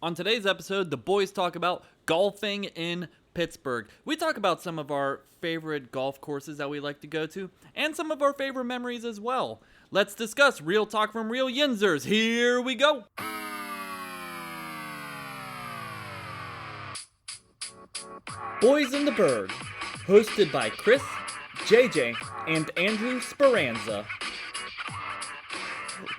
On today's episode, the boys talk about golfing in Pittsburgh. We talk about some of our favorite golf courses that we like to go to, and some of our favorite memories as well. Let's discuss Real Talk from Real Yinzers. Here we go. Boys in the Burgh, hosted by Chris, JJ, and Andrew Speranza.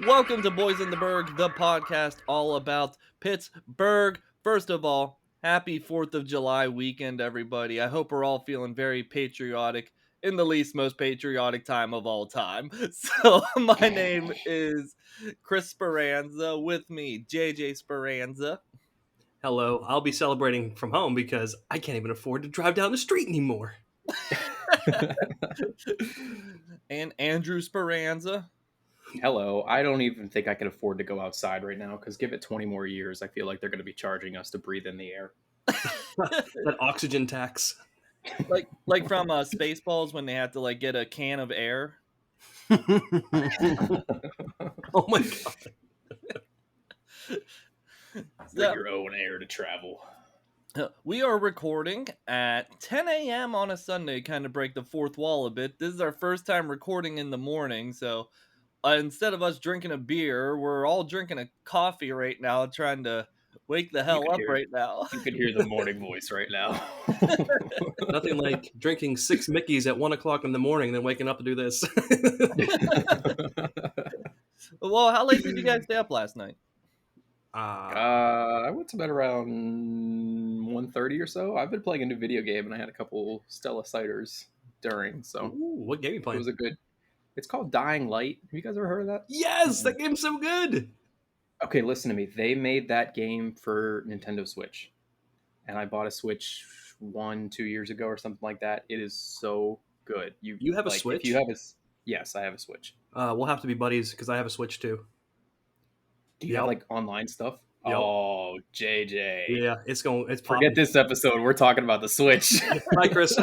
Welcome to Boys in the Burgh, the podcast all about Pittsburgh. First of all, happy 4th of July weekend, everybody. I hope we're all feeling very patriotic in the least most patriotic time of all time. So, my name is Chris Speranza. With me, JJ Speranza. Hello, I'll be celebrating from home because I can't even afford to drive down the street anymore. And Andrew Speranza. Hello, I don't even think I can afford to go outside right now because give it 20 more years, I feel like they're going to be charging us to breathe in the air. That oxygen tax. Like from Spaceballs when they had to like get a can of air. Oh my god. Bring your own air to travel. We are recording at 10 a.m. on a Sunday, kind of break the fourth wall a bit. This is our first time recording in the morning, so instead of us drinking a beer, we're all drinking a coffee right now, trying to wake the hell up right now. You could hear the morning voice right now. Nothing like drinking 6 Mickeys at 1 o'clock in the morning and then waking up to do this. Well, how late did you guys stay up last night? I went to bed around 1:30 or so. I've been playing a new video game and I had a couple Stella ciders during, so Ooh, what game are you it playing? was a good. It's called Dying Light. Have you guys ever heard of that? Yes, that game's so good. Okay, listen to me. They made that game for Nintendo Switch, and I bought a Switch 1-2 years ago or something like that. It is so good. You have a Switch? If you have a, yes, I have a Switch. We'll have to be buddies because I have a Switch too. Do you have like online stuff? Yep. Oh, JJ. Yeah, it's popping. Forget this episode. We're talking about the Switch. Hi, Chris.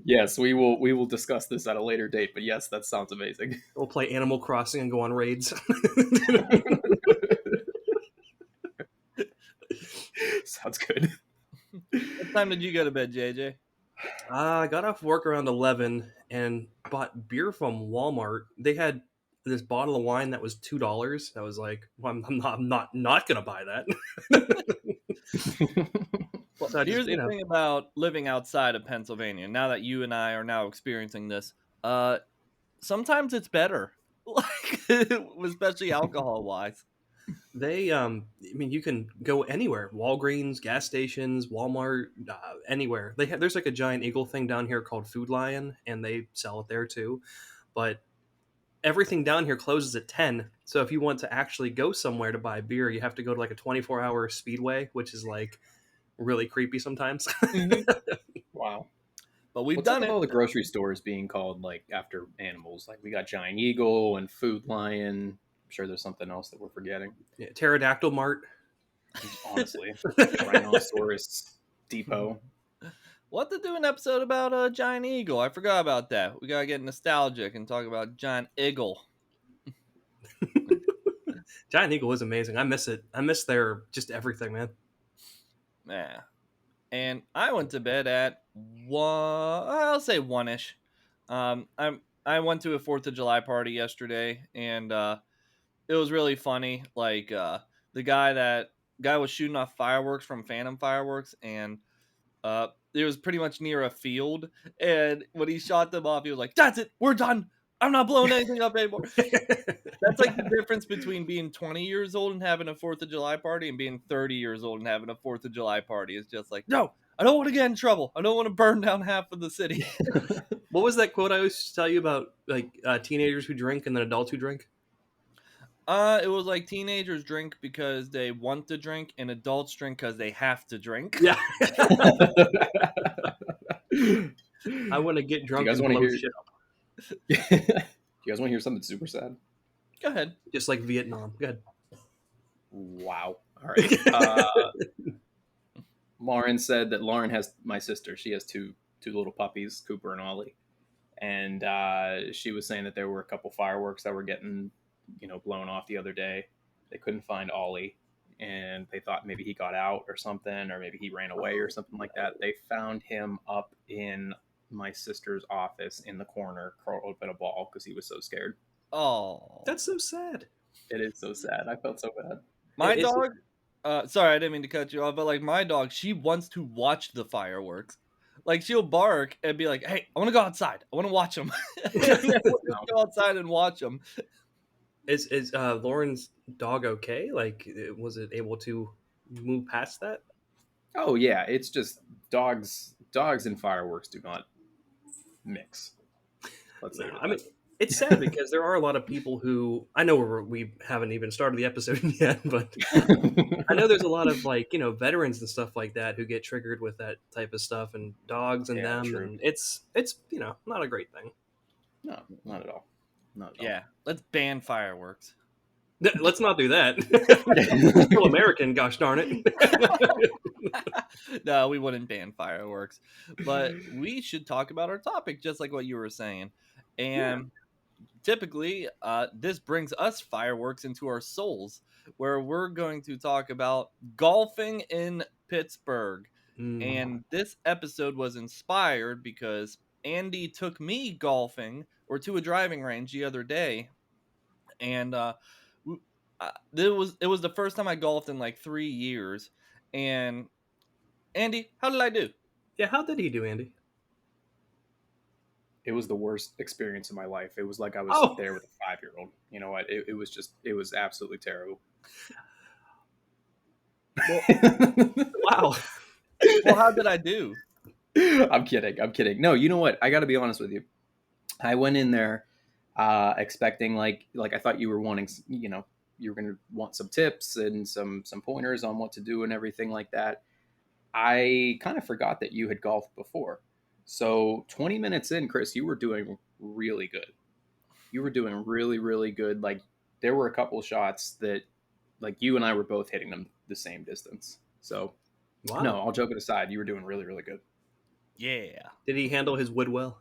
Yes, we will discuss this at a later date. But yes, that sounds amazing. We'll play Animal Crossing and go on raids. Sounds good. What time did you go to bed, JJ? I got off work around 11 and bought beer from Walmart. They had this bottle of wine that was $2. I was like, well, I'm not gonna buy that. Well, so here's the thing about living outside of Pennsylvania. Now that you and I are now experiencing this, sometimes it's better, like especially alcohol wise. They, I mean, you can go anywhere: Walgreens, gas stations, Walmart, anywhere. There's like a giant Eagle thing down here called Food Lion, and they sell it there too. But everything down here closes at 10. So if you want to actually go somewhere to buy beer, you have to go to like a 24-hour Speedway, which is like really creepy sometimes. Wow. But we've What's done up with it. all the grocery stores being called like after animals? Like we got Giant Eagle and Food Lion. I'm sure there's something else that we're forgetting. Yeah, Pterodactyl Mart. Honestly, Rhinoceros Depot. We'll have to do an episode about Giant Eagle. I forgot about that. We gotta get nostalgic and talk about Giant Eagle. Giant Eagle is amazing. I miss it. I miss their just everything, man. Yeah. And I went to bed at I'll say 1-ish. I went to a 4th of July party yesterday, and it was really funny. Like the guy was shooting off fireworks from Phantom Fireworks, and it was pretty much near a field. And when he shot them off, he was like, "That's it, we're done. I'm not blowing anything up anymore." That's like the difference between being 20 years old and having a 4th of July party and being 30 years old and having a 4th of July party. It's just like, no, I don't want to get in trouble. I don't want to burn down half of the city. What was that quote I always tell you about, like teenagers who drink and then adults who drink? It was like teenagers drink because they want to drink, and adults drink because they have to drink. Yeah. I want to get drunk and blow shit up. Do you guys want to hear something super sad? Go ahead. Just like Vietnam. Go ahead. Wow. All right. Lauren said that Lauren has my sister. She has two little puppies, Cooper and Ollie. And she was saying that there were a couple fireworks that were getting, blown off the other day. They couldn't find Ollie, and they thought maybe he got out or something, or maybe he ran away or something like that. They found him up in my sister's office in the corner, curled up in a ball because he was so scared. Oh, That's so sad. It is so sad. I felt so bad. my It's dog. Sorry, I didn't mean to cut you off, but like my dog, she wants to watch the fireworks. Like she'll bark and be like, "Hey, I want to go outside. I want to watch them." And then we'll just No. go outside and watch them. is Lauren's dog okay? Like, was it able to move past that? Oh yeah, it's just dogs. Dogs and fireworks do not mix. Let's No, leave it I at mean, it's sad because there are a lot of people who I know we haven't even started the episode yet, but that. I know there's a lot of like veterans and stuff like that who get triggered with that type of stuff and dogs and Yeah, them, true. and it's not a great thing. No, not at all. Not at all. Yeah, let's ban fireworks. Let's not do that. We're still American, gosh darn it. No, we wouldn't ban fireworks, but we should talk about our topic, just like what you were saying. And typically, this brings us fireworks into our souls, where we're going to talk about golfing in Pittsburgh. Mm. And this episode was inspired because Andy took me golfing or to a driving range the other day, and it was the first time I golfed in like 3 years. And Andy, how did I do? Yeah, how did he do, Andy? It was the worst experience of my life. It was like I was Oh. there with a 5-year-old. You know what? It was absolutely terrible. Wow. Well, how did I do? I'm kidding. I'm kidding. No, you know what? I got to be honest with you. I went in there expecting like I thought you were wanting, you were going to want some tips and some pointers on what to do and everything like that. I kind of forgot that you had golfed before. So 20 minutes in, Chris, you were doing really good. You were doing really, really good. Like there were a couple shots that like you and I were both hitting them the same distance. So Wow. no, all joking aside, you were doing really, really good. Yeah. Did he handle his wood well?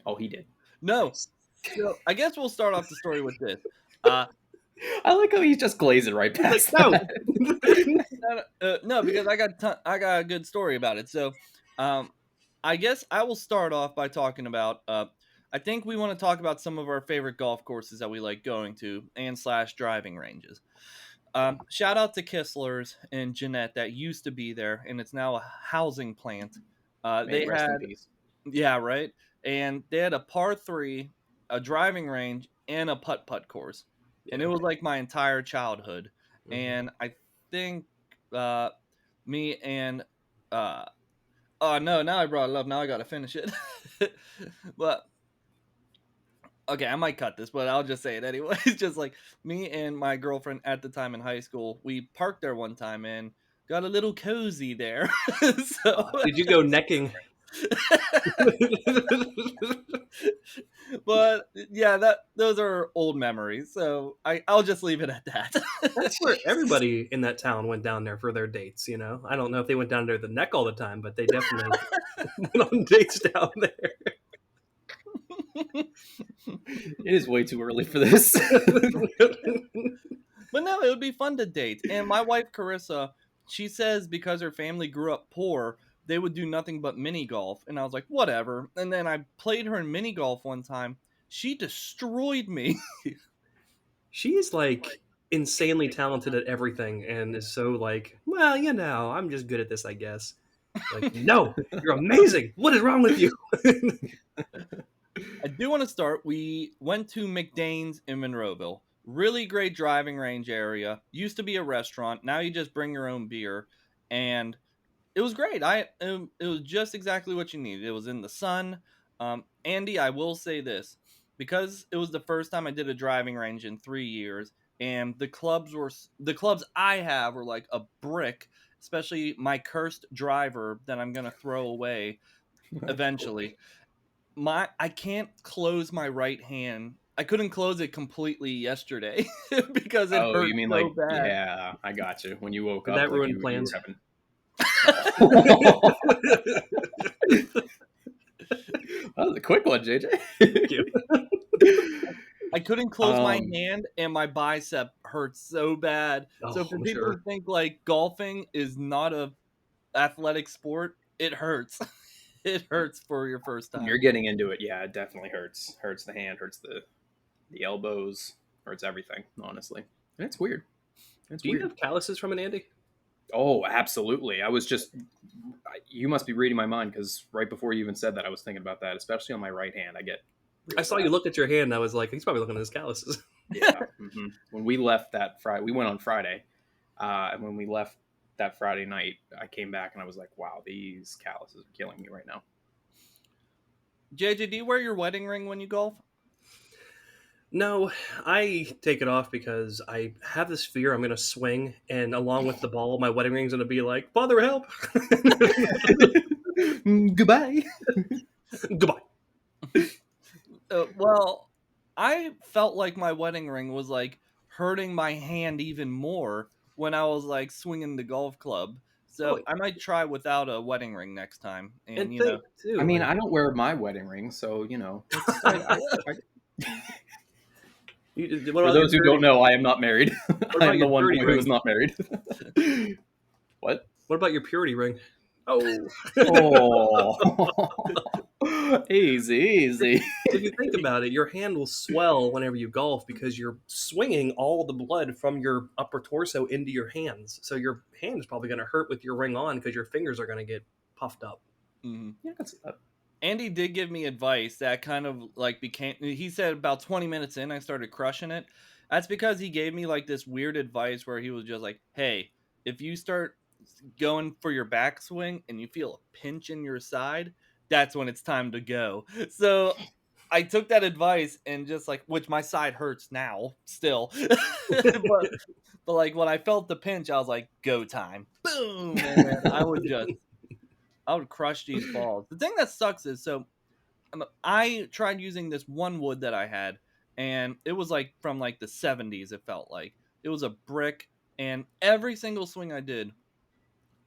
Oh, he did. No. Nice. So I guess we'll start off the story with this. I like how he's just glazing right past. No. No, because I got a good story about it. So, I guess I will start off by talking about. I think we want to talk about some of our favorite golf courses that we like going to and / driving ranges. Shout out to Kistler's and Jeanette that used to be there, and it's now a housing plant. They Rest had, in peace. yeah, right, and they had a par 3, a driving range, and a putt putt course, and it was like my entire childhood. And I think me and oh no, now I brought it up. Now I gotta finish it. But okay, I might cut this, but I'll just say it anyway. It's just like me and my girlfriend at the time in high school, we parked there one time and got a little cozy there. So Did you go necking? but yeah, those are old memories. So I'll just leave it at that. That's where everybody in that town went down there for their dates. I don't know if they went down there the neck all the time, but they definitely went on dates down there. It is way too early for this. But no, it would be fun to date. And my wife Carissa, she says because her family grew up poor, they would do nothing but mini golf. And I was like, whatever. And then I played her in mini golf one time. She destroyed me. She's like insanely talented at everything and is so like, well, I'm just good at this, I guess. Like, no, you're amazing. What is wrong with you? I do want to start. We went to McDane's in Monroeville. Really great driving range area. Used to be a restaurant. Now you just bring your own beer. And it was great. It was just exactly what you needed. It was in the sun. Andy, I will say this. Because it was the first time I did a driving range in 3 years, and the clubs I have were like a brick, especially my cursed driver that I'm gonna throw away eventually. I can't close my right hand. I couldn't close it completely yesterday because it Oh, hurt you mean so like, bad. yeah, I got you. When you woke Did up, that like ruin you plans? were having. That was a quick one, JJ. I couldn't close my Um, hand, and my bicep hurts so bad. So Oh, for I'm people sure. who think like golfing is not a athletic sport, it hurts. It hurts for your first when you're time. getting into it, yeah, it definitely hurts. Hurts the hand, hurts the elbows, hurts everything. Honestly, and it's weird. It's Do you weird. have calluses from an Andy? Oh, absolutely. I was just. You must be reading my mind because right before you even said that, I was thinking about that. Especially on my right hand, I get I really saw you bad. look at your hand. And I was like, he's probably looking at his calluses. Yeah. When we left that Friday, we went on Friday, and when we left that Friday night, I came back and I was like, "Wow, these calluses are killing me right now." JJ, do you wear your wedding ring when you golf? No, I take it off because I have this fear I'm going to swing, and along with the ball, my wedding ring's going to be like, "Father, help!" Goodbye. Goodbye. Well, I felt like my wedding ring was like hurting my hand even more when I was like swinging the golf club. Oh, So I might try without a wedding ring next time. and And think I too, mean, like I don't wear my wedding ring, so it's. what For about your those who don't know, I am not married. what I about am the your one purity boy who is ring? not married. What? What about your purity ring? Oh, Oh, easy, easy. if you think about it, your hand will swell whenever you golf because you're swinging all the blood from your upper torso into your hands. So your hand is probably going to hurt with your ring on because your fingers are going to get puffed up. Mhm. Yeah, that's Andy did give me advice that kind of like became, he said about 20 minutes in, I started crushing it. That's because he gave me like this weird advice where he was just like, hey, if you start going for your backswing and you feel a pinch in your side, that's when it's time to go. So I took that advice and just like, which my side hurts now still, but like when I felt the pinch, I was like, go time, boom, and then I would crush these balls. The thing that sucks is so I tried using this one wood that I had, and it was like from like the 70s. It felt like it was a brick, and every single swing I did,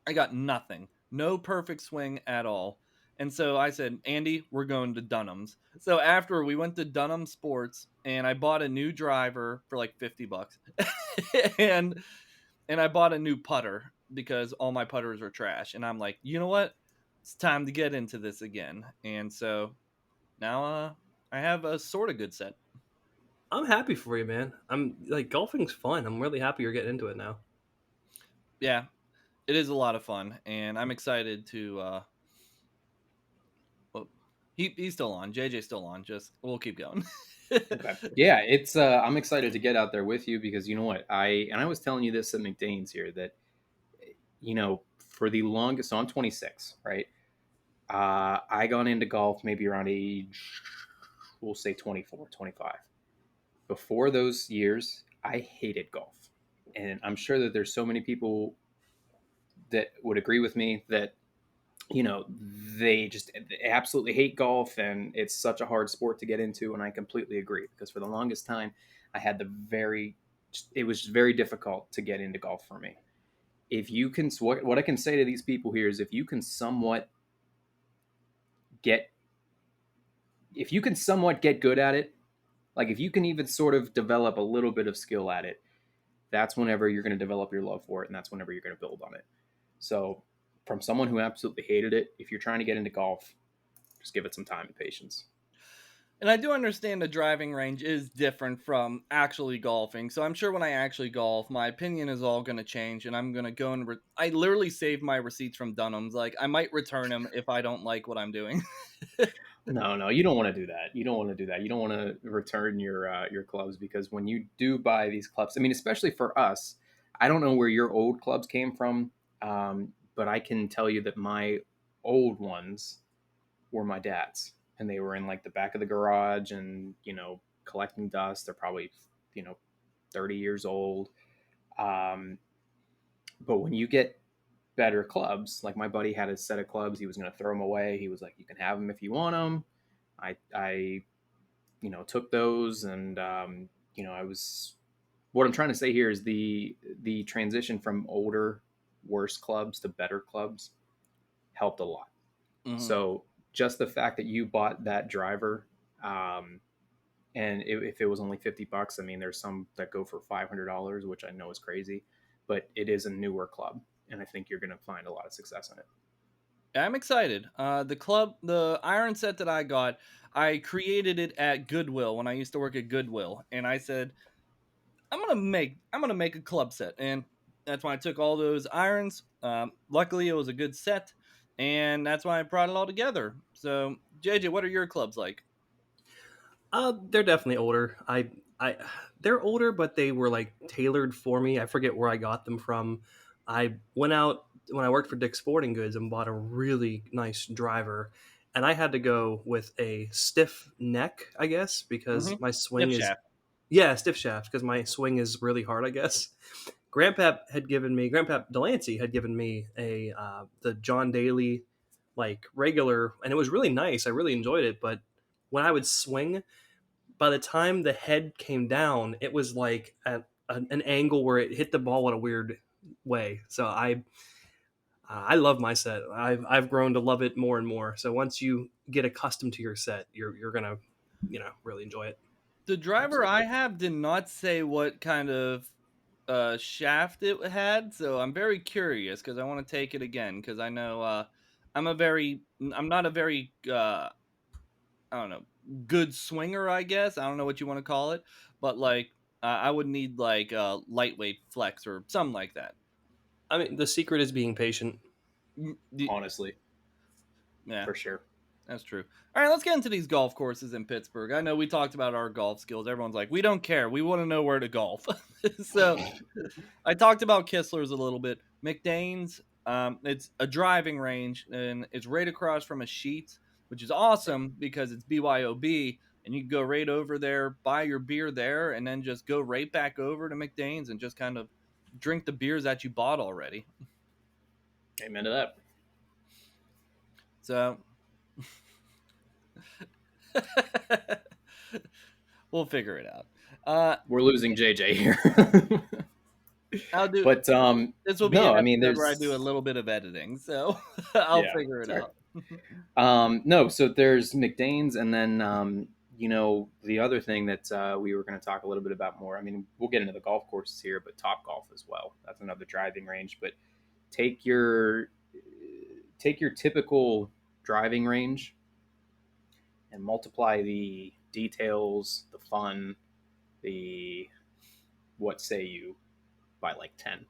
I got nothing. No perfect swing at all. And so I said, Andy, we're going to Dunham's. So after we went to Dunham Sports and I bought a new driver for like $50. and and I bought a new putter because all my putters were trash. And I'm like, you know what? It's time to get into this again. And so now I have a sort of good set. I'm happy for you, man. I'm like golfing's fun. I'm really happy you're getting into it now. Yeah, it is a lot of fun and I'm excited to well, he's still on. JJ's still on. Just we'll keep going. okay. Yeah, it's. I'm excited to get out there with you because you know what I was telling you this at McDane's here that for the longest. So I'm 26, right? I got into golf maybe around age, we'll say 24, 25. Before those years, I hated golf, and I'm sure that there's so many people that would agree with me that they just they absolutely hate golf and it's such a hard sport to get into, and I completely agree because for the longest time I had it was very difficult to get into golf for me. If you can what I can say to these people here is get if you can somewhat get good at it, like if you can even sort of develop a little bit of skill at it, that's whenever you're going to develop your love for it, and that's whenever you're going to build on it. So from someone who absolutely hated it, if you're trying to get into golf, just give it some time and patience. And I do understand the driving range is different from actually golfing. So I'm sure when I actually golf, my opinion is all going to change and I'm going to go and I literally saved my receipts from Dunham's. Like I might return them if I don't like what I'm doing. No, no, you don't want to do that. You don't want to do that. You don't want to return your clubs because when you do buy these clubs, I mean, especially for us, I don't know where your old clubs came from, but I can tell you that my old ones were my dad's, and they were in like the back of the garage, and collecting dust. They're probably 30 years old. Um, but when you get better clubs, like my buddy had a set of clubs, he was going to throw them away. He was like, "You can have them if you want them." I took those, and I was. What I'm trying to say here is the transition from older, worse clubs to better clubs helped a lot. Hmm. So just the fact that you bought that driver, um, And if it was only $50, I mean, there's some that go for $500, which I know is crazy, but it is a newer club, and I think you're going to find a lot of success in it. I'm excited. The iron set that I got, I created it at Goodwill when I used to work at Goodwill, and I said I'm gonna make a club set, and that's why I took all those irons. Luckily, it was a good set, and that's why I brought it all together. So, JJ, what are your clubs like? They're definitely older. They're older, but they were like tailored for me. I forget where I got them from. I went out when I worked for Dick's Sporting Goods and bought a really nice driver, and I had to go with a stiff neck, I guess, because my Dip swing is, shaft. yeah, stiff shaft because my swing is really hard, I guess. Grandpap Delancey had given me a the John Daly like regular, and it was really nice. I really enjoyed it, but when I would swing, by the time the head came down, it was like at an angle where it hit the ball in a weird way. So I love my set. I've grown to love it more and more. So once you get accustomed to your set, you're gonna really enjoy it. The driver I Absolutely. have did not say what kind of shaft it had, so I'm very curious because I want to take it again because I know I'm not a very I don't know, good swinger, I guess. I don't know what you want to call it, but like I would need like a lightweight flex or something like that. I mean, the secret is being patient. Honestly, Yeah, for sure. that's true. All right, let's get into these golf courses in Pittsburgh. I know we talked about our golf skills. Everyone's like, we don't care. We want to know where to golf. So I talked about Kistler's a little bit. McDane's, it's a driving range and it's right across from a sheet, which is awesome because it's BYOB and you can go right over there, buy your beer there, and then just go right back over to McDane's and just kind of drink the beers that you bought already. Amen to that. So we'll figure it out. We're losing JJ here. I'll do But this will be no, an I mean, episode where I do a there's, little bit of editing, so I'll yeah, figure it sorry. out. No, so there's McDane's, and then the other thing that we were going to talk a little bit about more. I mean, we'll get into the golf courses here, but Top Golf as well. That's another driving range. But take your take your typical driving range and multiply the details, the fun, the what say you by like 10.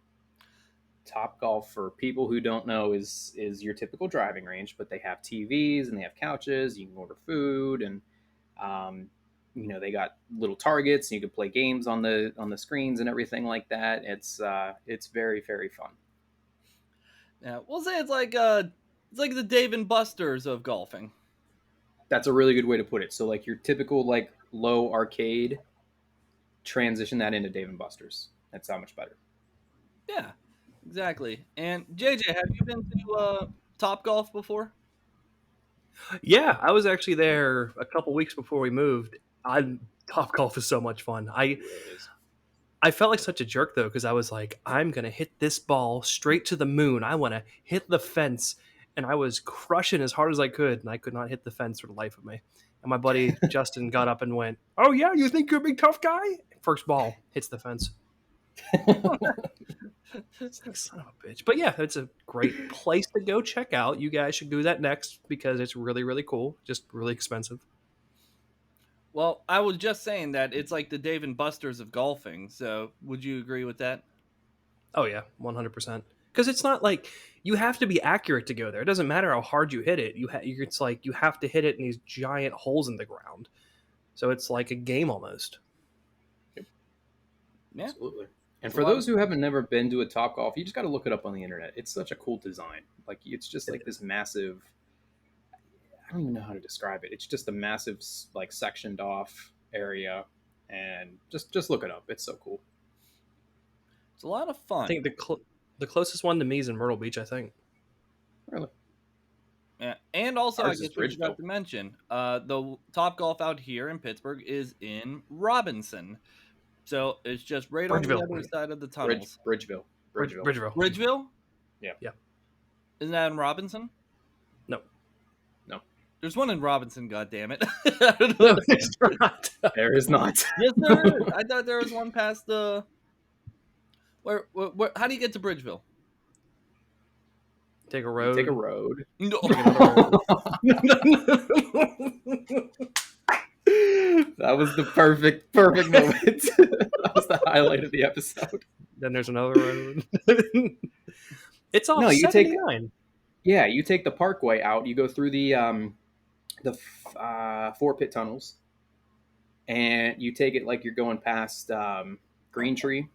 Top Golf, for people who don't know, is your typical driving range, but they have TVs and they have couches. You can order food, and um, they got little targets, and you can play games on the screens and everything like that. It's very very fun. Yeah, we'll say it's like the Dave and Buster's of golfing. That's a really good way to put it. So like your typical like low arcade, transition that into Dave and Buster's. That's how much better. Yeah, exactly. And JJ, have you been to Top Golf before? Yeah, I was actually there a couple weeks before we moved. I Top Golf is so much fun. I It really is. I felt like such a jerk though because I was like, I'm gonna hit this ball straight to the moon. I want to hit the fence, and I was crushing as hard as I could, and I could not hit the fence for the life of me. And my buddy Justin got up and went, "Oh yeah, you think you're a big tough guy?" First ball hits the fence. It's like son of a bitch. But yeah, it's a great place to go check out. You guys should do that next because it's really really cool. Just really expensive. Well, I was just saying that it's like the Dave and Buster's of golfing. So, would you agree with that? Oh yeah, 100%. Because it's not like you have to be accurate to go there. It doesn't matter how hard you hit it. It's like you have to hit it in these giant holes in the ground. So it's like a game almost. Yeah, Absolutely. And it's a for lot those of who haven't never been to a Top Golf, you just got to look it up on the internet. It's such a cool design. Like it's just It like this is. massive. I don't even know how to describe it. It's just a massive like sectioned off area, and just look it up. It's so cool. it's a lot of I fun. think the closest one to me is in Myrtle Beach. I think. Really, Yeah. And also, I ours is guess we forgot Bridgeville. to mention, the Top Golf out here in Pittsburgh is in Robinson. So it's just right on the Bridgeville. other side of the tunnels. Bridgeville, Bridgeville. Bridgeville. Bridgeville? Yeah. Yeah. Isn't that in Robinson? No. No. There's one in Robinson, goddammit. I don't No, know. there's not. There is not. Yes, there is. I thought there was one past the. Where? How do you get to Bridgeville? Take a You road. take a road. No. Take another road. That was the perfect moment. That was the highlight of the episode. Then there's another road. It's off No, you take 79. you take the Parkway out. You go through the 4 pit tunnels, and you take it like you're going past Green Tree.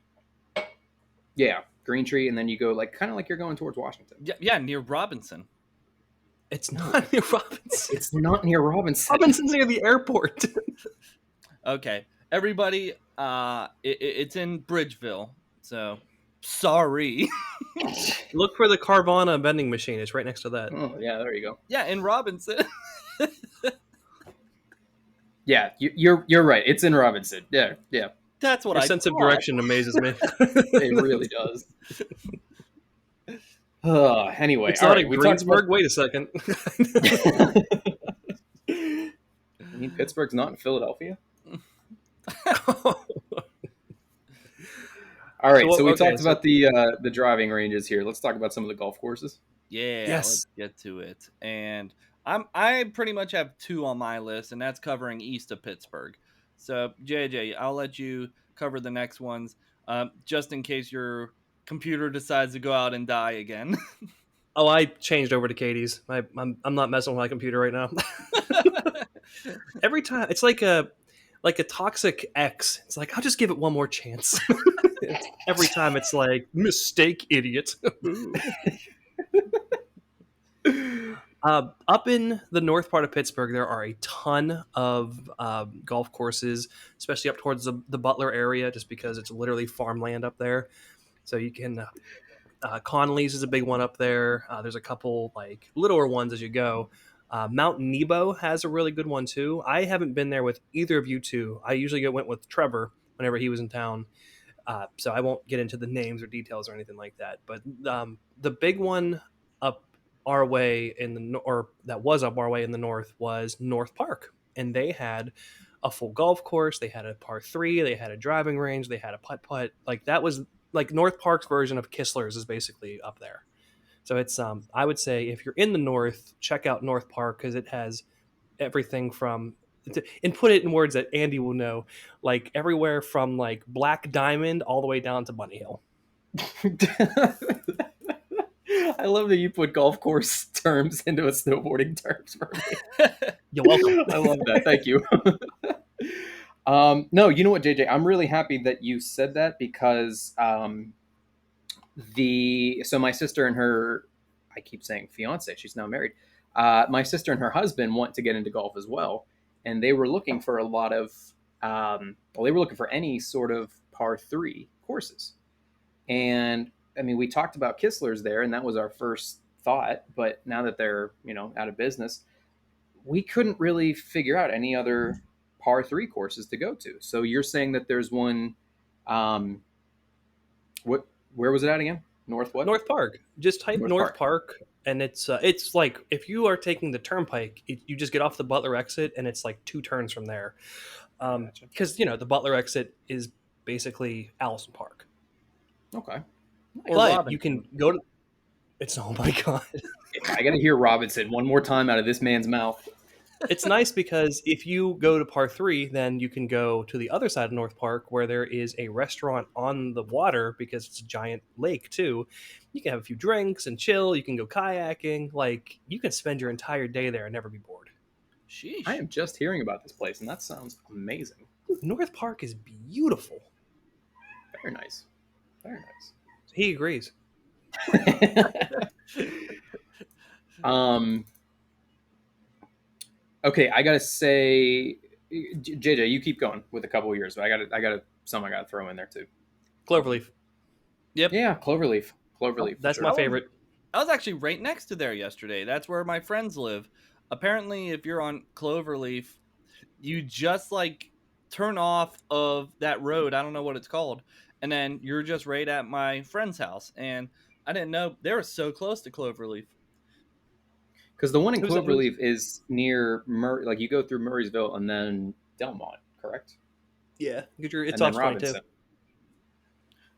Yeah, Green Tree, and then you go like kind of like you're going towards Washington. Yeah, near Robinson. It's not near Robinson. It's not near Robinson. Robinson's near the airport. Okay, everybody. It's in Bridgeville. So sorry. Look for the Carvana vending machine. It's right next to that. Oh yeah, there you go. Yeah, in Robinson. Yeah, you're right. It's in Robinson. Yeah. That's what Your I sense of thought. direction amazes me. It really does. Anyway, It's all not right. in We talked Greensburg. Wait a second. You mean Pittsburgh's not in Philadelphia? All right, so we talked about the driving ranges here. Let's talk about some of the golf courses. Yeah, Yes. let's get to it. And I pretty much have 2 on my list, and that's covering east of Pittsburgh. So JJ, I'll let you cover the next ones, just in case your computer decides to go out and die again. Oh, I changed over to Katie's. I'm not messing with my computer right now. Every time it's like a toxic ex. It's like I'll just give it one more chance. Every time it's like mistake, idiot. Up in the north part of Pittsburgh, there are a ton of golf courses, especially up towards the Butler area, just because it's literally farmland up there. So you can. Connolly's is a big one up there. There's a couple like littler ones as you go. Mount Nebo has a really good one too. I haven't been there with either of you two. I usually went with Trevor whenever he was in town. So I won't get into the names or details or anything like that. But the big one up our way that was up our way in the north was North Park, and they had a full golf course. They had a par 3. They had a driving range. They had a putt putt. Like that was like North Park's version of Kistler's is basically up there. So it's I would say if you're in the north, check out North Park because it has everything from and put it in words that Andy will know, like everywhere from like Black Diamond all the way down to Bunny Hill. I love that you put golf course terms into a snowboarding terms for me. You're welcome. I love that. Thank you. No, you know what, JJ? I'm really happy that you said that because so my sister and her, I keep saying fiance, she's now married. My sister and her husband want to get into golf as well, and they were looking for a lot of, they were looking for any sort of par 3 courses. And I mean, we talked about Kistler's there, and that was our first thought. But now that they're out of business, we couldn't really figure out any other par 3 courses to go to. So you're saying that there's one. Where was it at again? North what? North Park. Just type North Park, and it's like if you are taking the turnpike, you just get off the Butler exit, and it's like 2 turns from there. Because the Butler exit is basically Allison Park. Okay. But Robinson. You can go to. It's oh my god! I got to hear Robinson one more time out of this man's mouth. It's nice because if you go to par 3, then you can go to the other side of North Park where there is a restaurant on the water because it's a giant lake too. You can have a few drinks and chill. You can go kayaking. Like you can spend your entire day there and never be bored. Sheesh. I am just hearing about this place, and that sounds amazing. North Park is beautiful. Very nice. Very nice. He agrees. Okay, I gotta say, JJ, you keep going with a couple of years, but I gotta throw in there too. Cloverleaf. Yep. Yeah, Cloverleaf. That's my favorite. I was actually right next to there yesterday. That's where my friends live. Apparently, if you're on Cloverleaf, you just like turn off of that road. I don't know what it's called. And then you're just right at my friend's house. And I didn't know they were so close to Cloverleaf. Because the one in Who's Cloverleaf is near like you go through Murraysville and then Delmont, correct? yeah, it's And then off 22. Robinson.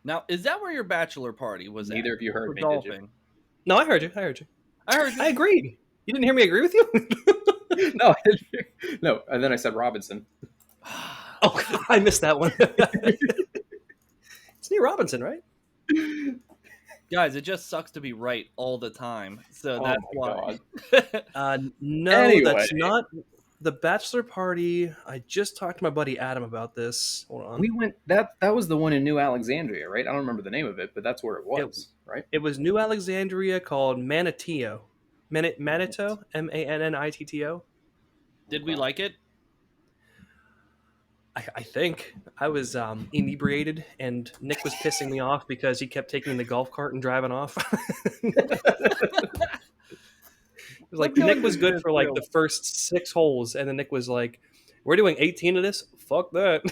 Now, is that where your bachelor party was at Neither of you for heard me, did you? golfing? No, I heard you. I heard you. I heard I you. agreed. You didn't hear me agree with you? No, no. And then I said Robinson. Oh, I missed that one. It's near Robinson, right? Guys, it just sucks to be right all the time. So Oh that's my why. god. No, Anyway. that's not the bachelor party. I just talked to my buddy Adam about this. Hold on. We went that was the one in New Alexandria, right? I don't remember the name of it, but that's where it was, right? It was New Alexandria called Manatio. Manito? Mannitto? Did we Okay. like it? I think. I was inebriated, and Nick was pissing me off because he kept taking the golf cart and driving off. It was like Let's go Nick was into good this for like real- the first 6 holes, and then Nick was like, "We're doing 18 of this. Fuck that."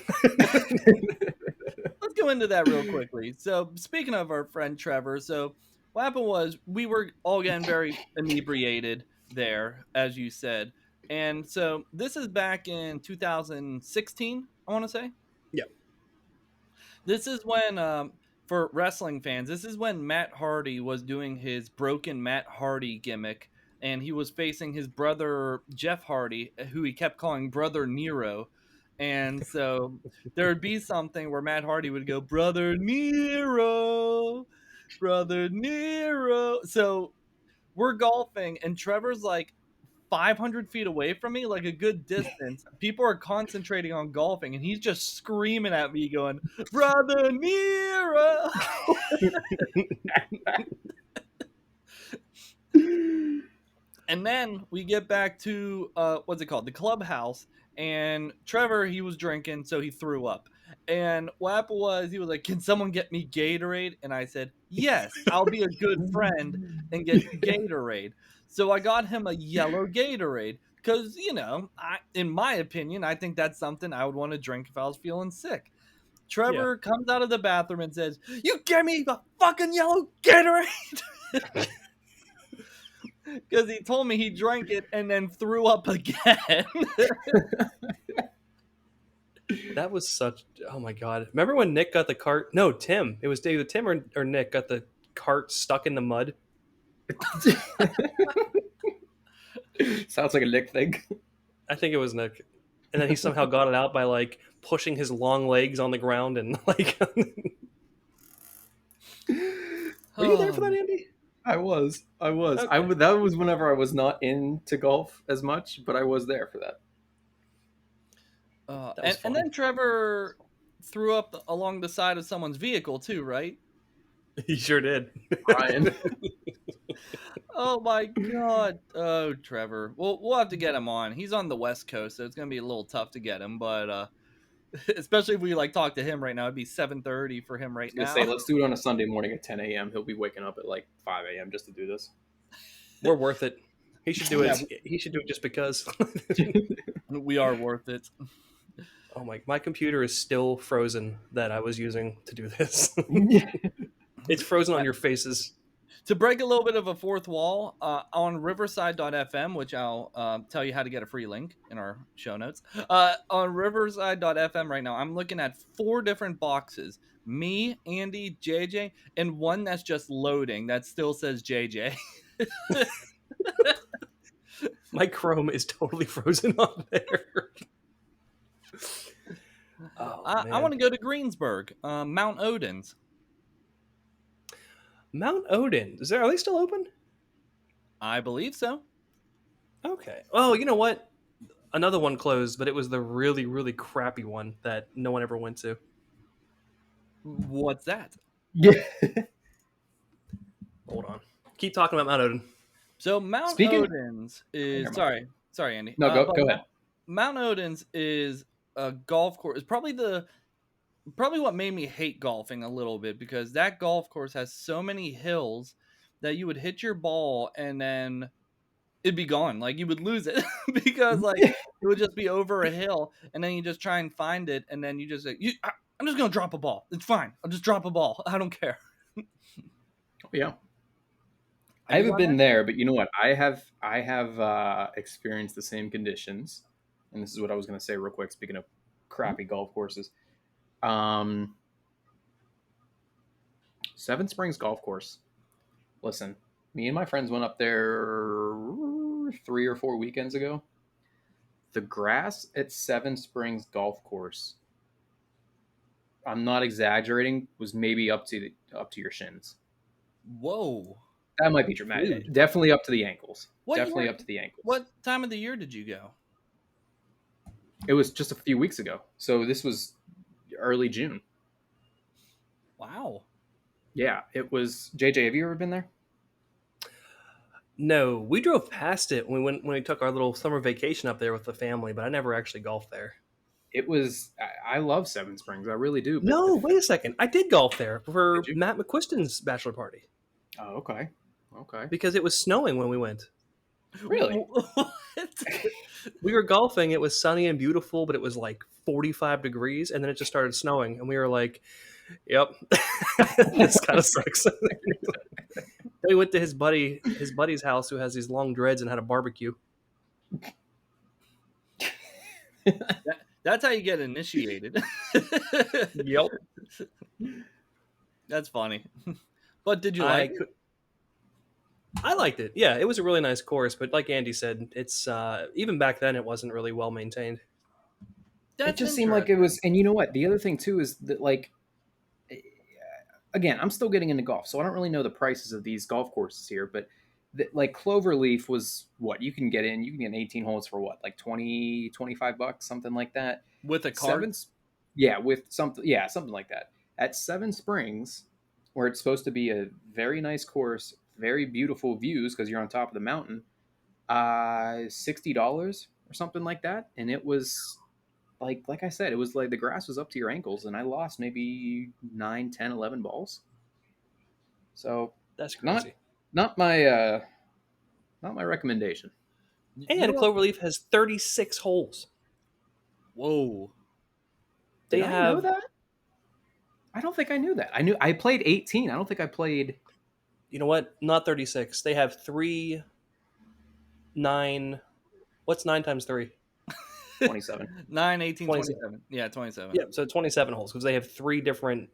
Let's go into that real quickly. So, speaking of our friend Trevor, so what happened was we were all getting very inebriated there, as you said. And so this is back in 2016, I want to say. Yeah. This is when, for wrestling fans, this is when Matt Hardy was doing his broken Matt Hardy gimmick, and he was facing his brother Jeff Hardy, who he kept calling Brother Nero. And so there would be something where Matt Hardy would go, Brother Nero, Brother Nero. So we're golfing, and Trevor's like 500 feet away from me, like a good distance. People are concentrating on golfing, and he's just screaming at me, going, Brother Nero. And then we get back to what's it called, the clubhouse, and Trevor, he was drinking, so he threw up. And what happened was, he was like, can someone get me Gatorade? And I said, yes, I'll be a good friend and get you Gatorade. So I got him a yellow Gatorade because, in my opinion, I think that's something I would want to drink if I was feeling sick. Trevor comes out of the bathroom and says, you gave me the fucking yellow Gatorade. Because he told me he drank it and then threw up again. That was such. Oh my god! Remember when Nick got the cart? No, Tim. It was either Tim or Nick got the cart stuck in the mud. Sounds like a Nick thing. I think it was Nick, and then he somehow got it out by like pushing his long legs on the ground and like. Were you there for that, Andy? I was. Okay. That was whenever I was not into golf as much, but I was there for that. That was and then Trevor threw up along the side of someone's vehicle too, right? He sure did. Brian. Oh my god. Oh, Trevor. We'll have to get him on. He's on the West Coast, so it's gonna be a little tough to get him, but especially if we like talk to him right now, it'd be 7:30 for him right now. Say, let's do it on a Sunday morning at 10 a.m. He'll be waking up at like 5 a.m. just to do this. We're worth it. He should do it. He should do it just because. We are worth it. Oh my computer is still frozen that I was using to do this. It's frozen on your faces. To break a little bit of a fourth wall, on riverside.fm, which I'll tell you how to get a free link in our show notes. On riverside.fm right now, I'm looking at 4 different boxes. Me, Andy, JJ, and one that's just loading that still says JJ. My Chrome is totally frozen on there. Oh, I want to go to Greensburg, Mount Odin's. Mount Odin. Are they still open? I believe so. Okay. Oh, you know what? Another one closed, but it was the really, really crappy one that no one ever went to. What's that? Yeah. Hold on. Keep talking about Mount Odin. So Mount Odin's is sorry, Andy. No, go ahead. Mount Odin's is a golf course. It's probably what made me hate golfing a little bit, because that golf course has so many hills that you would hit your ball and then it'd be gone. Like, you would lose it because like it would just be over a hill, and then you just try and find it, and then you just say, I'm just gonna drop a ball. It's fine. I'll just drop a ball. I don't care. Yeah. I You haven't gone been there? there, but you know what? I have experienced the same conditions, and this is what I was going to say real quick. Speaking of Mhm. crappy golf courses, um, Seven Springs Golf Course. Listen, me and my friends went up there 3 or 4 weekends ago. The grass at Seven Springs Golf Course, I'm not exaggerating, was maybe up to your shins. Whoa. That might be dramatic. Dude. Definitely up to the ankles. What Definitely year? up to the ankles. What time of the year did you go? It was just a few weeks ago, so this was early June. Wow. Yeah, it was. JJ, have you ever been there? No, we drove past it when we took our little summer vacation up there with the family, but I never actually golfed there. It was. I love Seven Springs, I really do. But No, wait a second. I did golf there did for you? Matt McQuiston's bachelor party Oh, okay, okay, because it was snowing when we went. really? What? We were golfing. It was sunny and beautiful, but it was like 45 degrees, and then it just started snowing, and we were like, "Yep, this kind of sucks." Then we went to his buddy's house, who has these long dreads and had a barbecue. That's how you get initiated. Yep, That's funny. But did you I like it? could. I liked it. Yeah, it was a really nice course, but like Andy said, it's even back then it wasn't really well maintained. It That's just seemed like it interesting. was. And you know what? The other thing too is that, like, again, I'm still getting into golf, so I don't really know the prices of these golf courses here. But like Cloverleaf was what you can get in. You can get 18 holes for what, like 20, $25, something like that. With a cart? Seven, yeah, with something, yeah, something like that. At Seven Springs, where it's supposed to be a very nice course, very beautiful views because you're on top of the mountain, $60 or something like that, and it was like I said, it was like the grass was up to your ankles, and I lost maybe 9, 10, 11 balls. So That's not crazy. not my not my recommendation. You And know what? Cloverleaf has 36 holes. Whoa. Did They I know have, that? I don't think I knew that. I played 18. I don't think I played. you know what? Not 36. They have 3, 9. What's 9 times 3? 27. 9, 18, 27. 27. Yeah, 27. Yeah, so 27 holes because they have 3 different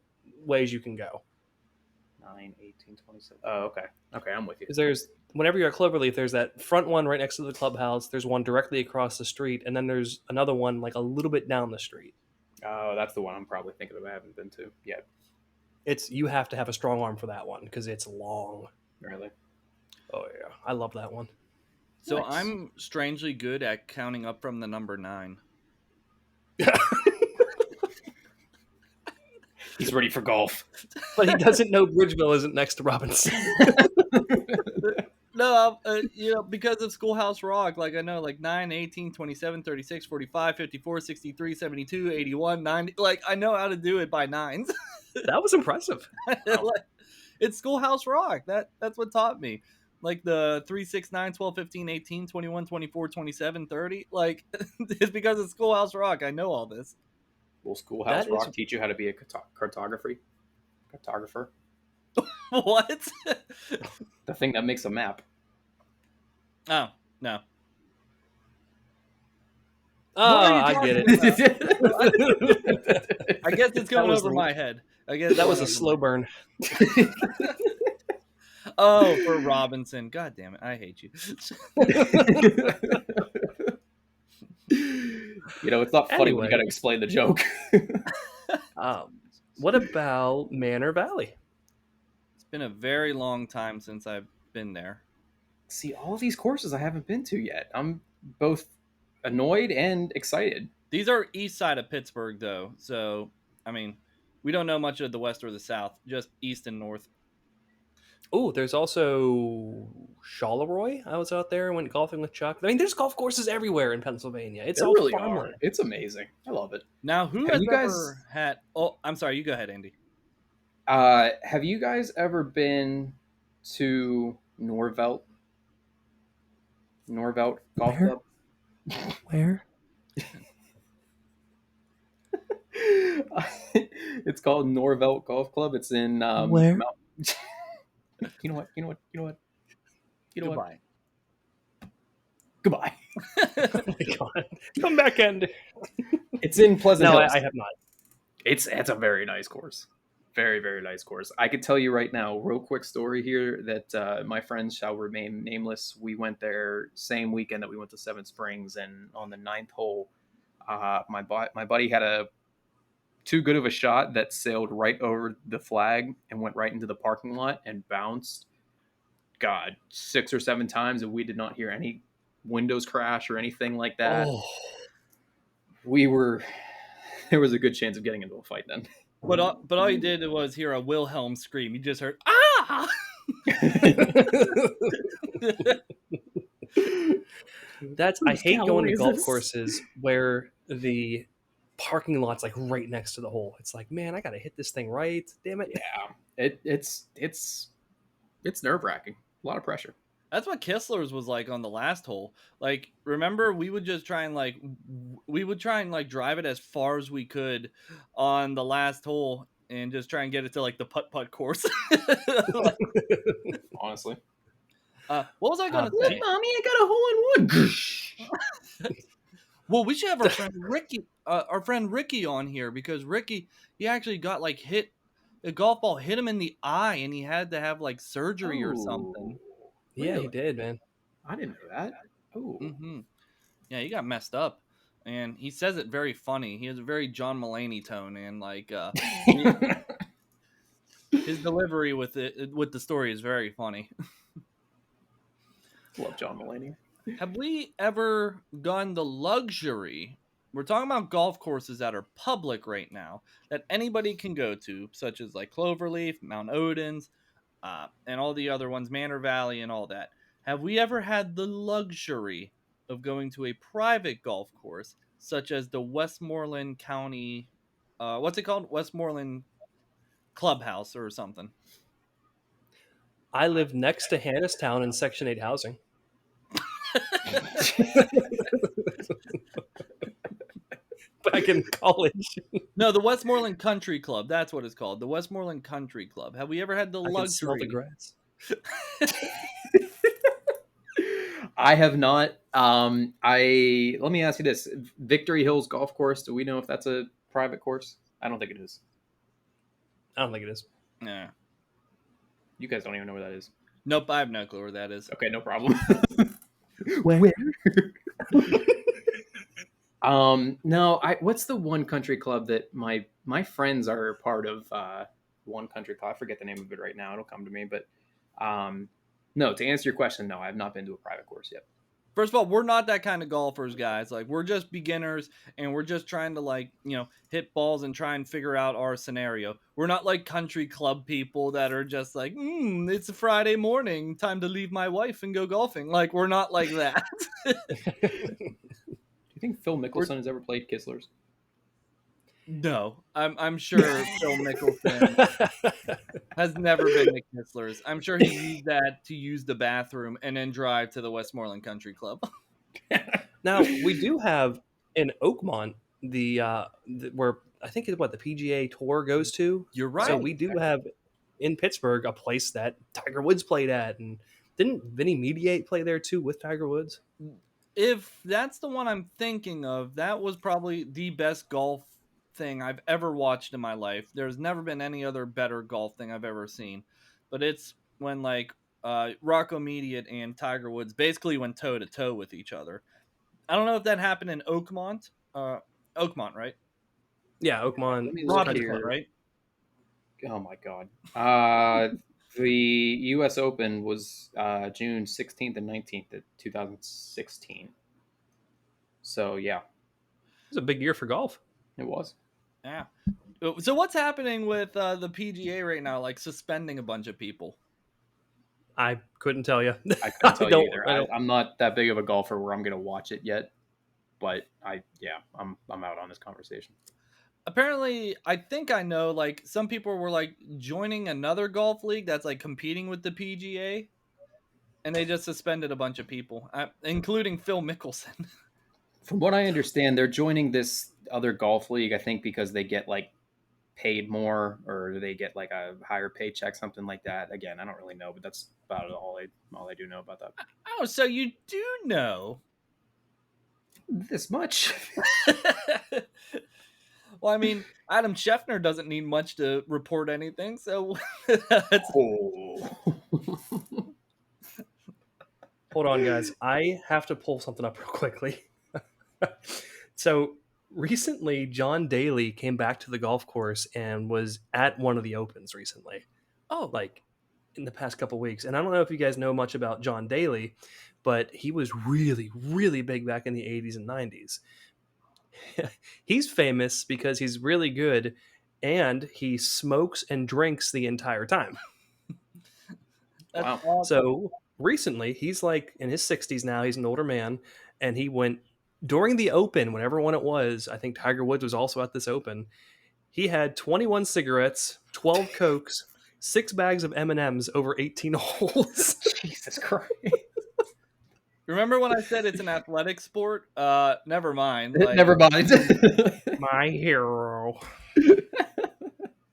ways you can go. 9, 18, 27. Oh, okay. Okay, I'm with you. Because there's, whenever you're at Cloverleaf, there's that front one right next to the clubhouse. There's one directly across the street, and then there's another one like a little bit down the street. Oh, that's the one I'm probably thinking of. I haven't been to yet. You have to have a strong arm for that one because it's long. Really? Oh yeah, I love that one. So Nice. I'm strangely good at counting up from the number 9. He's ready for golf. But he doesn't know Bridgeville isn't next to Robinson. No, because of Schoolhouse Rock, like I know, like 9, 18, 27, 36, 45, 54, 63, 72, 81, 90. Like I know how to do it by nines. That was impressive. Wow. Like, it's Schoolhouse Rock. That's what taught me. Like the 3, 6, 9, 12, 15, 18, 21, 24, 27, 30. Like it's because of Schoolhouse Rock. I know all this. Will Schoolhouse That is Rock teach you how to be a cartographer? Cartographer? What? The thing that makes a map. Oh, no. I get it. I guess it's That going was over the- my head. I guess That was it's a going slow over my- burn. Oh, for Robinson. God damn it. I hate you. It's not funny when Anyway. you got to explain the joke. What about Manor Valley? It's been a very long time since I've been there. See, all these courses I haven't been to yet. I'm both annoyed and excited. These are east side of Pittsburgh, though. So, I mean, we don't know much of the west or the south, just east and north. Oh, there's also Charleroi. I was out there and went golfing with Chuck. I mean, there's golf courses everywhere in Pennsylvania. It's There all really farmland. are. It's amazing. I love it. Now, who Have has you guys- ever had... Oh, I'm sorry. You go ahead, Andy. Have you guys ever been to Norvelt? Norvelt Golf Where? Club? Where? It's called Norvelt Golf Club. It's in Where? You know what? You know what? Goodbye. Goodbye. Oh my god. Come back, End. It's in Pleasant No, Hills. I have not. It's a very nice course. Very, very nice course. I could tell you right now, real quick story here that my friends shall remain nameless. We went there same weekend that we went to Seven Springs, and on the ninth hole, my buddy had a too good of a shot that sailed right over the flag and went right into the parking lot and bounced. God, 6 or 7 times, and we did not hear any windows crash or anything like that. Oh. We were there was a good chance of getting into a fight then. But all you did was hear a Wilhelm scream. You just heard ah. I hate going to Whose golf calories? courses where the parking lot's like right next to the hole. It's like, man, I gotta hit this thing right. Damn it. Yeah, it's nerve wracking. A lot of pressure. That's what Kistler's was like on the last hole. Like, remember, we would just try and drive it as far as we could on the last hole and just try and get it to like the putt course. Honestly. What was I gonna Look, say? Mommy, I got a hole in one. Well, we should have our friend Ricky on here, because Ricky, he actually got like hit. A golf ball hit him in the eye, and he had to have like surgery or something. Yeah, he Really? did, man. I didn't know that. Oh. Mm-hmm. Yeah, he got messed up, and he says it very funny. He has a very John Mulaney tone, and like his delivery with the story is very funny. Love John Mulaney. Have we ever gone the luxury? We're talking about golf courses that are public right now that anybody can go to, such as like Cloverleaf, Mount Odin's, and all the other ones, Manor Valley, and all that. Have we ever had the luxury of going to a private golf course, such as the Westmoreland County, what's it called? Westmoreland Clubhouse or something? I live next to Hannistown in Section 8 housing. Back in college. No, the Westmoreland Country Club. That's what it's called. The Westmoreland Country Club. Have we ever had the I can smell the luxury? grass. I have not. I let me ask you this: Victory Hills Golf Course. Do we know if that's a private course? I don't think it is. I don't think it is. Yeah. You guys don't even know where that is. Nope, I have no clue where that is. Okay, no problem. Where? No. What's the one country club that my friends are part of? One country club. I forget the name of it right now. It'll come to me. But no. To answer your question, no, I have not been to a private course yet. First of all, we're not that kind of golfers, guys. Like, we're just beginners, and we're just trying to, like, hit balls and try and figure out our scenario. We're not like country club people that are just like, it's a Friday morning, time to leave my wife and go golfing. Like, we're not like that. Do you think Phil Mickelson has ever played Kisslers? No, I'm sure Phil Mickelson has never been to Kistler's. I'm sure he used that to use the bathroom and then drive to the Westmoreland Country Club. Now, we do have in Oakmont where I think it's what the PGA Tour goes to. You're right. So we do have in Pittsburgh a place that Tiger Woods played at, and didn't Vinny Mediate play there too with Tiger Woods? If that's the one I'm thinking of, that was probably the best golf thing I've ever watched in my life. There's never been any other better golf thing I've ever seen. But it's when like Rocco Mediate and Tiger Woods basically went toe to toe with each other. I don't know if that happened in Oakmont. Oakmont, right? Yeah, Oakmont. Let me look Country here. Club. Right? Oh my god. The U.S. Open was June 16th and 19th of 2016. So yeah, It was a big year for golf. it was. Yeah. So what's happening with the PGA right now? Like suspending a bunch of people. I couldn't tell you. I couldn't tell you don't- either. I don't- I'm not that big of a golfer where I'm going to watch it yet, but I'm out on this conversation. Apparently, I think I know, like, some people were like joining another golf league that's like competing with the PGA, and they just suspended a bunch of people, including Phil Mickelson. From what I understand, they're joining this other golf league, I think, because they get like paid more, or do they get like a higher paycheck, something like that? Again, I don't really know, but that's about all I do know about that. Oh, so you do know. This much. Well, I mean, Adam Scheffner doesn't need much to report anything, so that's Oh. Hold on, guys. I have to pull something up real quickly. So recently, John Daly came back to the golf course and was at one of the opens recently, oh, like in the past couple weeks. And I don't know if you guys know much about John Daly, but he was really, really big back in the 80s and 90s. He's famous because he's really good and he smokes and drinks the entire time. that's Wow. awesome. So recently, he's like in his 60s now. He's an older man, and he went during the Open, whenever one it was. I think Tiger Woods was also at this Open. He had 21 cigarettes, 12 cokes, 6 bags of M&Ms over 18 holes. Jesus Christ. Remember when I said it's an athletic sport? Never mind. Never mind. My hero.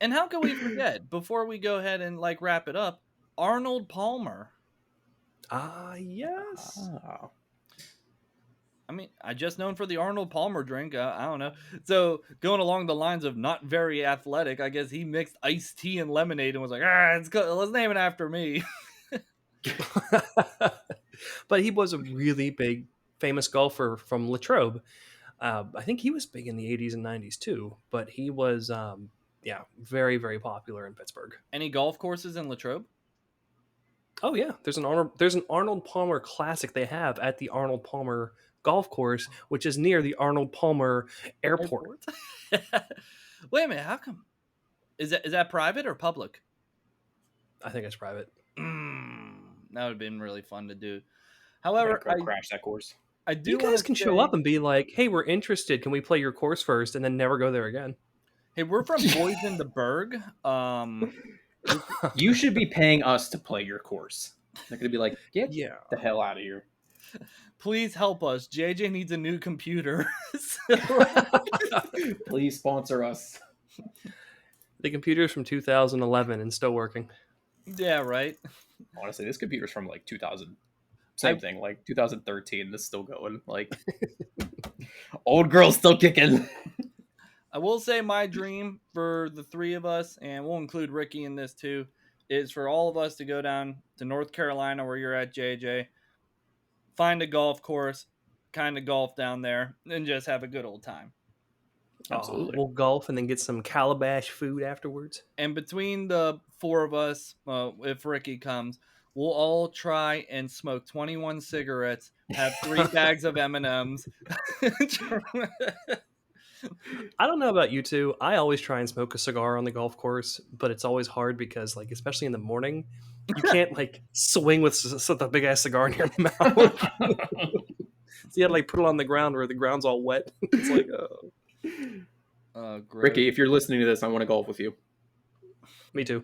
And how can we forget before we go ahead and like wrap it up? Arnold Palmer. Ah, yes. Oh. I mean, I just known for the Arnold Palmer drink. I don't know. So going along the lines of not very athletic, I guess he mixed iced tea and lemonade and was like, let's name it after me. But he was a really big, famous golfer from Latrobe. I think he was big in the 80s and 90s too, but he was, yeah, very, very popular in Pittsburgh. Any golf courses in Latrobe? Oh yeah, there's an Arnold Palmer Classic they have at the Arnold Palmer Golf Course, which is near the Arnold Palmer Airport. Wait a minute, how come? Is that private or public? I think it's private. That would have been really fun to do. I'm However, gonna go crash that course. I do You want guys to can show up and be like, "Hey, we're interested. Can we play your course first?" and then never go there again. Hey, we're from Boyden to Burgh. You should be paying us to play your course. They're gonna be like, get Yeah. the hell out of here. Please help us. JJ needs a new computer. Please sponsor us. The computer's from 2011 and still working. Yeah, right. Honestly, this computer's from like 2000. Same thing, like 2013. This is still going. Like, old girl's still kicking. I will say my dream for the three of us, and we'll include Ricky in this too, is for all of us to go down to North Carolina where you're at, JJ, find a golf course, kind of golf down there, and just have a good old time. Absolutely. We'll golf and then get some calabash food afterwards. And between the four of us, if Ricky comes, we'll all try and smoke 21 cigarettes, have 3 bags of M&Ms. I don't know about you two. I always try and smoke a cigar on the golf course, but it's always hard because, like, especially in the morning, you can't like swing with the big ass cigar in your mouth. So you had to like put it on the ground where the ground's all wet. It's like, Gross. Ricky, if you're listening to this, I want to golf with you. Me too.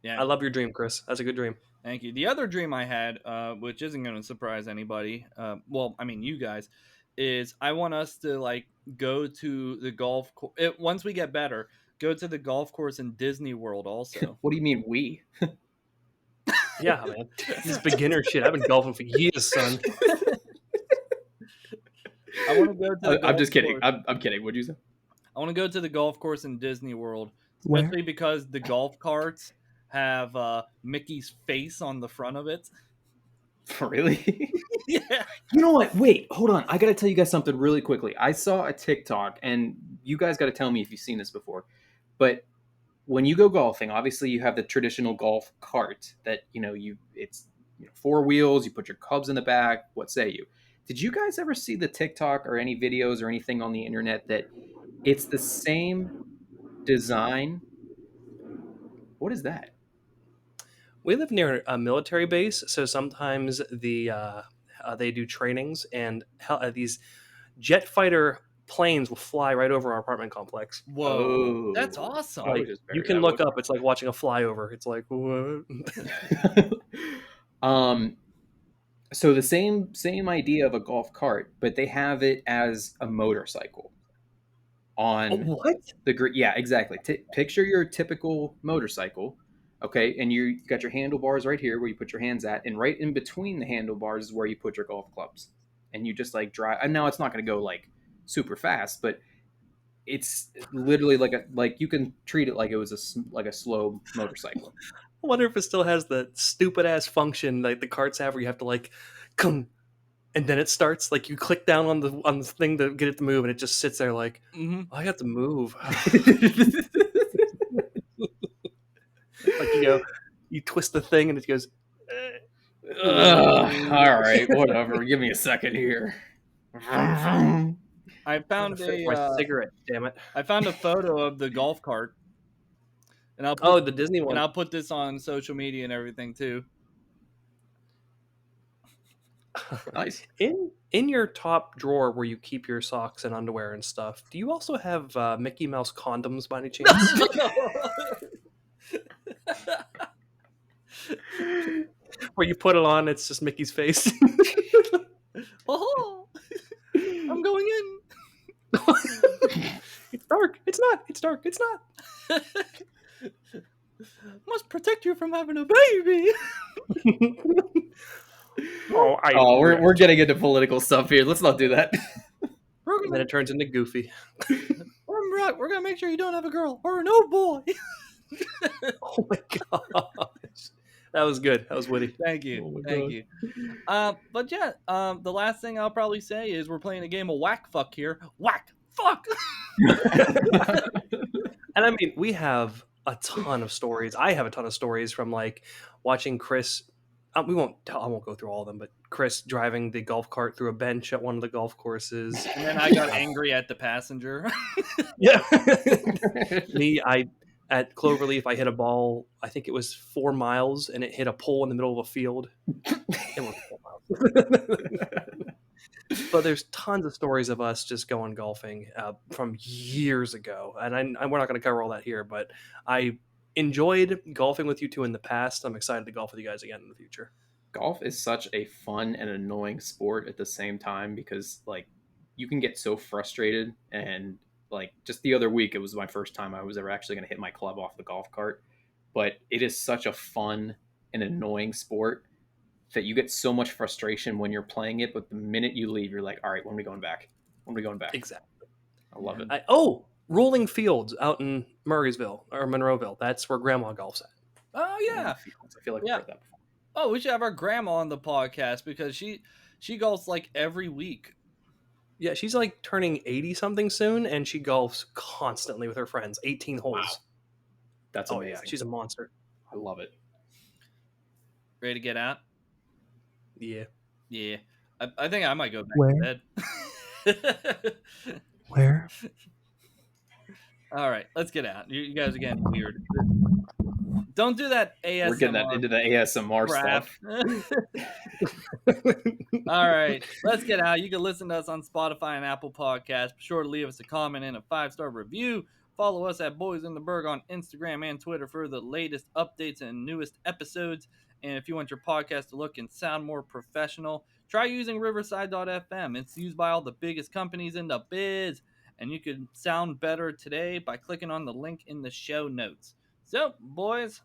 Yeah, I love your dream, Chris. That's a good dream. thank you. The other dream I had, which isn't going to surprise anybody, well, I mean, you guys, is I want us to like go to the golf course once we get better. Go to the golf course in Disney World. Also, What do you mean we? Yeah, man. This is beginner shit. I've been golfing for years, son. I want to go to. The I'm just golf kidding. course. I'm kidding. What'd you say? I want to go to the golf course in Disney World, Where? especially because the golf carts have Mickey's face on the front of it. Really? Yeah. You know what? Wait, hold on. I got to tell you guys something really quickly. I saw a TikTok, and you guys got to tell me if you've seen this before. But when you go golfing, obviously you have the traditional golf cart that it's 4 wheels. You put your clubs in the back. What say you? Did you guys ever see the TikTok or any videos or anything on the internet that it's the same design? What is that? We live near a military base, so sometimes they do trainings, and these jet fighter planes will fly right over our apartment complex. Whoa, that's Oh. awesome. Oh, Like, just you bury can that look one. up. It's like watching a flyover. It's like, what? So the same idea of a golf cart, but they have it as a motorcycle. on What? the green. Yeah, exactly. Picture your typical motorcycle. Okay, and you got your handlebars right here where you put your hands at, and right in between the handlebars is where you put your golf clubs. And you just like drive. And now it's not going to go like super fast, but it's literally like you can treat it like it was like a slow motorcycle. I wonder if it still has the stupid ass function like the carts have, where you have to like, come, and then it starts. Like you click down on the thing to get it to move, and it just sits there like, Mm-hmm. I got to move. Like you twist the thing, and it goes. All right, whatever. Give me a second here. I Trying to found finish my cigarette. Damn it! I found a photo of the golf cart, and Oh, the Disney one. I'll put this on social media and everything too. Nice. In your top drawer where you keep your socks and underwear and stuff, do you also have Mickey Mouse condoms by any chance? Where you put it on, it's just Mickey's face. Oh, I'm going in. It's dark. It's not. It's dark. It's not. Must protect you from having a baby. We're getting into political stuff here. Let's not do that. And then it turns into Goofy. We're gonna make sure you don't have a girl or no boy. Oh my gosh. That was good. That was witty. Thank you. Oh my Thank God. you. But yeah, the last thing I'll probably say is we're playing a game of whack fuck here. Whack fuck. And I mean, we have a ton of stories. I have a ton of stories from like watching Chris. I won't go through all of them, but Chris driving the golf cart through a bench at one of the golf courses. And then I got angry at the passenger. Yeah. Me, at Cloverleaf, I hit a ball. I think it was 4 miles, and it hit a pole in the middle of a field. It was 4 miles. But there's tons of stories of us just going golfing from years ago, and we're not going to cover all that here. But I enjoyed golfing with you two in the past. I'm excited to golf with you guys again in the future. Golf is such a fun and annoying sport at the same time because like you can get so frustrated, and like just the other week it was my first time I was ever actually going to hit my club off the golf cart, but it is such a fun and annoying sport that you get so much frustration when you're playing it, but the minute you leave you're like, all right, when are we going back? Exactly. I love it. Rolling Fields out in Murraysville or Monroeville. That's where Grandma golfs at. Oh yeah. I feel like I've heard that before. Oh, we should have our grandma on the podcast because she golfs like every week. Yeah, she's like turning 80 something soon, and she golfs constantly with her friends. 18 holes. Wow. That's amazing. Oh yeah, she's a monster. I love it. Ready to get out? Yeah. Yeah. I think I might go back to bed. Where? All right, let's get out. You guys are getting weird. Don't do that ASMR. We're getting into the ASMR crap. stuff. All right, let's get out. You can listen to us on Spotify and Apple Podcasts. Be sure to leave us a comment and a 5-star review. Follow us at Boys in the Burgh on Instagram and Twitter for the latest updates and newest episodes. And if you want your podcast to look and sound more professional, try using Riverside.fm. It's used by all the biggest companies in the biz, and you can sound better today by clicking on the link in the show notes. So, boys,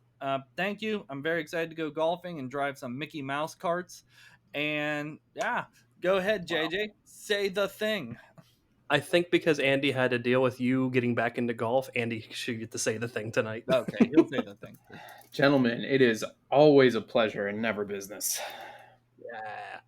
thank you. I'm very excited to go golfing and drive some Mickey Mouse carts. And yeah, go ahead, JJ. Wow. Say the thing. I think because Andy had to deal with you getting back into golf, Andy should get to say the thing tonight. Okay, he'll say the thing. Gentlemen, it is always a pleasure and never business. Yeah.